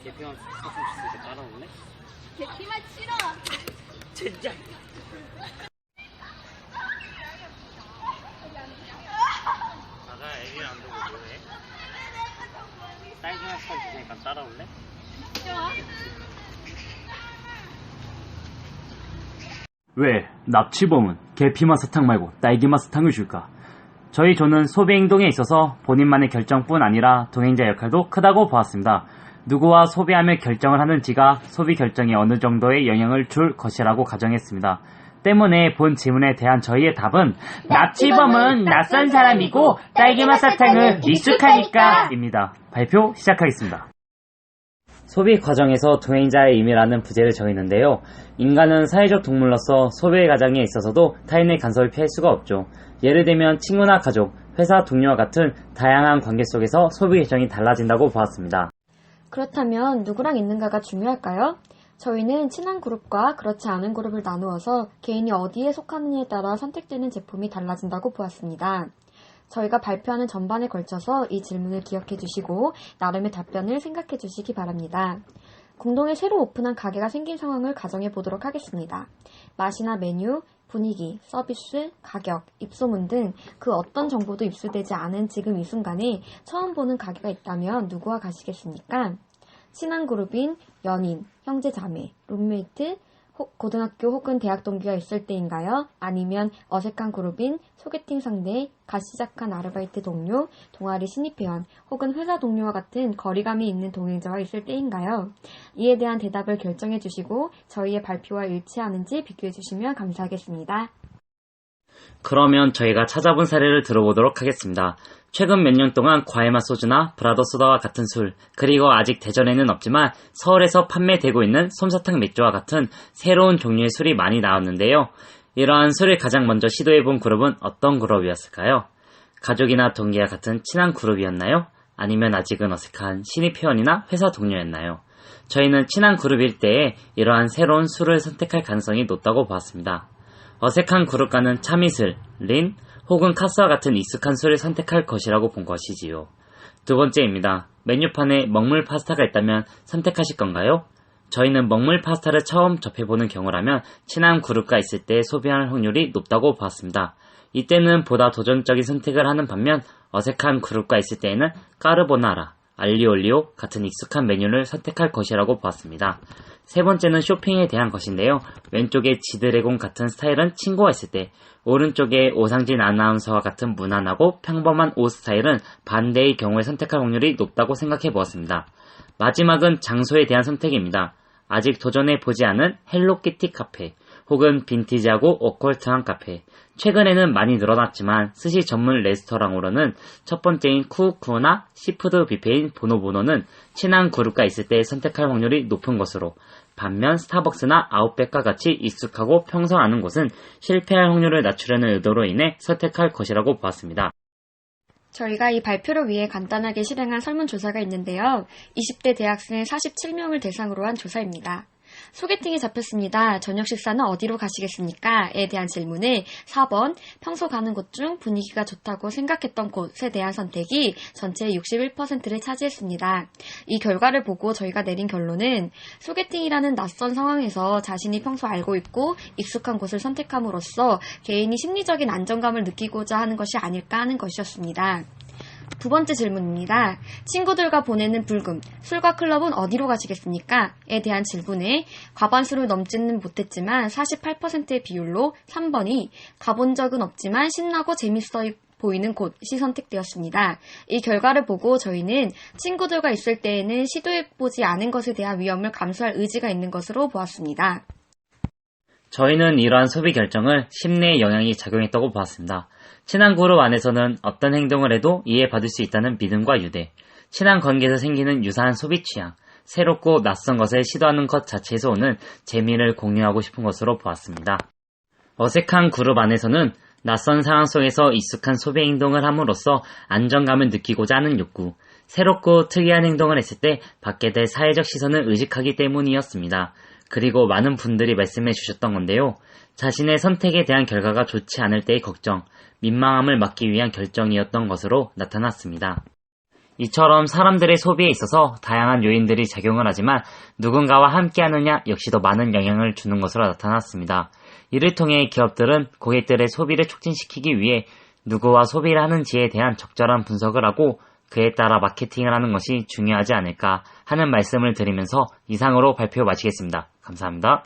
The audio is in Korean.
개피만 사탕 줬으니까 따라올래? 개피만 싫어. 진짜. 나가 애기를 안 두고 뭐해? 딸기만 사탕 줬으니까 따라올래? 좋아. 왜 납치범은 계피맛 사탕 말고 딸기맛 사탕을 줄까? 저희 조는 소비 행동에 있어서 본인만의 결정뿐 아니라 동행자 역할도 크다고 보았습니다. 누구와 소비하며 결정을 하는지가 소비 결정에 어느 정도의 영향을 줄 것이라고 가정했습니다. 때문에 본 질문에 대한 저희의 답은 납치범은 낯선 사람이고 딸기맛 사탕은 익숙하니까 입니다. 발표 시작하겠습니다. 소비 과정에서 동행자의 의미라는 부제를 정했는데요. 인간은 사회적 동물로서 소비 과정에 있어서도 타인의 간섭을 피할 수가 없죠. 예를 들면 친구나 가족, 회사 동료와 같은 다양한 관계 속에서 소비 결정이 달라진다고 보았습니다. 그렇다면 누구랑 있는가가 중요할까요? 저희는 친한 그룹과 그렇지 않은 그룹을 나누어서 개인이 어디에 속하느냐에 따라 선택되는 제품이 달라진다고 보았습니다. 저희가 발표하는 전반에 걸쳐서 이 질문을 기억해 주시고 나름의 답변을 생각해 주시기 바랍니다. 공동에 새로 오픈한 가게가 생긴 상황을 가정해 보도록 하겠습니다. 맛이나 메뉴, 분위기, 서비스, 가격, 입소문 등 그 어떤 정보도 입수되지 않은 지금 이 순간에 처음 보는 가게가 있다면 누구와 가시겠습니까? 친한 그룹인 연인, 형제 자매, 룸메이트, 고등학교 혹은 대학 동기가 있을 때인가요? 아니면 어색한 그룹인 소개팅 상대, 갓 시작한 아르바이트 동료, 동아리 신입회원, 혹은 회사 동료와 같은 거리감이 있는 동행자와 있을 때인가요? 이에 대한 대답을 결정해 주시고 저희의 발표와 일치하는지 비교해 주시면 감사하겠습니다. 그러면 저희가 찾아본 사례를 들어보도록 하겠습니다. 최근 몇 년 동안 과일맛 소주나 브라더 소다와 같은 술, 그리고 아직 대전에는 없지만 서울에서 판매되고 있는 솜사탕 맥주와 같은 새로운 종류의 술이 많이 나왔는데요. 이러한 술을 가장 먼저 시도해본 그룹은 어떤 그룹이었을까요? 가족이나 동기와 같은 친한 그룹이었나요? 아니면 아직은 어색한 신입 회원이나 회사 동료였나요? 저희는 친한 그룹일 때에 이러한 새로운 술을 선택할 가능성이 높다고 보았습니다. 어색한 그룹과는 참이슬, 린, 혹은 카스와 같은 익숙한 술을 선택할 것이라고 본 것이지요. 두 번째입니다. 메뉴판에 먹물 파스타가 있다면 선택하실 건가요? 저희는 먹물 파스타를 처음 접해보는 경우라면 친한 그룹과 있을 때 소비할 확률이 높다고 보았습니다. 이때는 보다 도전적인 선택을 하는 반면 어색한 그룹과 있을 때에는 까르보나라, 알리올리오 같은 익숙한 메뉴를 선택할 것이라고 보았습니다. 세 번째는 쇼핑에 대한 것인데요. 왼쪽에 지드래곤 같은 스타일은 친구가 있을 때, 오른쪽에 오상진 아나운서와 같은 무난하고 평범한 옷 스타일은 반대의 경우에 선택할 확률이 높다고 생각해 보았습니다. 마지막은 장소에 대한 선택입니다. 아직 도전해보지 않은 헬로키티 카페, 혹은 빈티지하고 오컬트한 카페. 최근에는 많이 늘어났지만 스시 전문 레스토랑으로는 첫 번째인 쿠우쿠우나 시푸드 뷔페인 보노보노는 친한 그룹과 있을 때 선택할 확률이 높은 것으로, 반면 스타벅스나 아웃백과 같이 익숙하고 평소 아는 곳은 실패할 확률을 낮추려는 의도로 인해 선택할 것이라고 보았습니다. 저희가 이 발표를 위해 간단하게 실행한 설문조사가 있는데요. 20대 대학생 47명을 대상으로 한 조사입니다. 소개팅이 잡혔습니다. 저녁 식사는 어디로 가시겠습니까? 에 대한 질문에 4번 평소 가는 곳 중 분위기가 좋다고 생각했던 곳에 대한 선택이 전체의 61%를 차지했습니다. 이 결과를 보고 저희가 내린 결론은 소개팅이라는 낯선 상황에서 자신이 평소 알고 있고 익숙한 곳을 선택함으로써 개인이 심리적인 안정감을 느끼고자 하는 것이 아닐까 하는 것이었습니다. 두 번째 질문입니다. 친구들과 보내는 불금, 술과 클럽은 어디로 가시겠습니까? 에 대한 질문에 과반수를 넘지는 못했지만 48%의 비율로 3번이 가본 적은 없지만 신나고 재밌어 보이는 곳이 선택되었습니다. 이 결과를 보고 저희는 친구들과 있을 때에는 시도해보지 않은 것에 대한 위험을 감수할 의지가 있는 것으로 보았습니다. 저희는 이러한 소비 결정을 심리의 영향이 작용했다고 보았습니다. 친한 그룹 안에서는 어떤 행동을 해도 이해받을 수 있다는 믿음과 유대, 친한 관계에서 생기는 유사한 소비 취향, 새롭고 낯선 것을 시도하는 것 자체에서 오는 재미를 공유하고 싶은 것으로 보았습니다. 어색한 그룹 안에서는 낯선 상황 속에서 익숙한 소비 행동을 함으로써 안정감을 느끼고자 하는 욕구, 새롭고 특이한 행동을 했을 때 받게 될 사회적 시선을 의식하기 때문이었습니다. 그리고 많은 분들이 말씀해 주셨던 건데요. 자신의 선택에 대한 결과가 좋지 않을 때의 걱정, 민망함을 막기 위한 결정이었던 것으로 나타났습니다. 이처럼 사람들의 소비에 있어서 다양한 요인들이 작용을 하지만 누군가와 함께하느냐 역시도 많은 영향을 주는 것으로 나타났습니다. 이를 통해 기업들은 고객들의 소비를 촉진시키기 위해 누구와 소비를 하는지에 대한 적절한 분석을 하고 그에 따라 마케팅을 하는 것이 중요하지 않을까 하는 말씀을 드리면서 이상으로 발표 마치겠습니다. 감사합니다.